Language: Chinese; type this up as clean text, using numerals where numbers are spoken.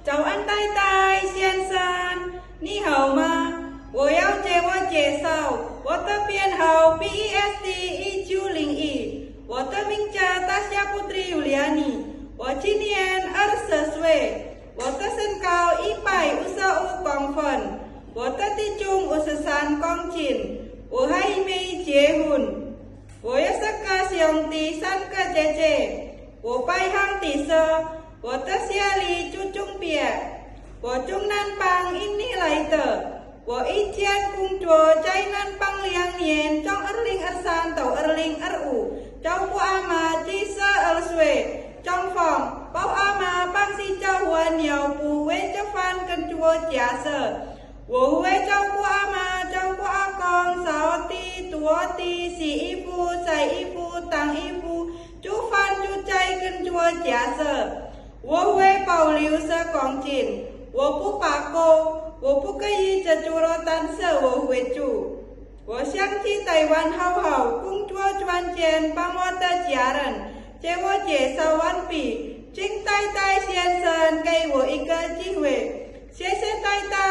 早安呆呆先生你好吗我要自我介绍我的编号 BEST 1901我的名叫大夏 Putri Yuliani我今年20岁我的身高155公分我的体重53公斤我还没结婚我有3个兄弟3个姐姐我排行第4我的家里住中边我从南邦印尼来的我以前工作在南邦2年从2023到2025照顾阿妈72岁中风包阿妈帮洗脚换尿布为着饭跟做家事我会照顾阿妈照顾阿公扫地拖地洗衣服晒衣服当衣服煮饭煮菜跟做家事我会保留10公斤我不罢工我不可以这猪肉但是我会煮我想去台湾好好工作赚钱帮我的家人自我介绍完毕请呆呆先生给我一个机会谢谢呆呆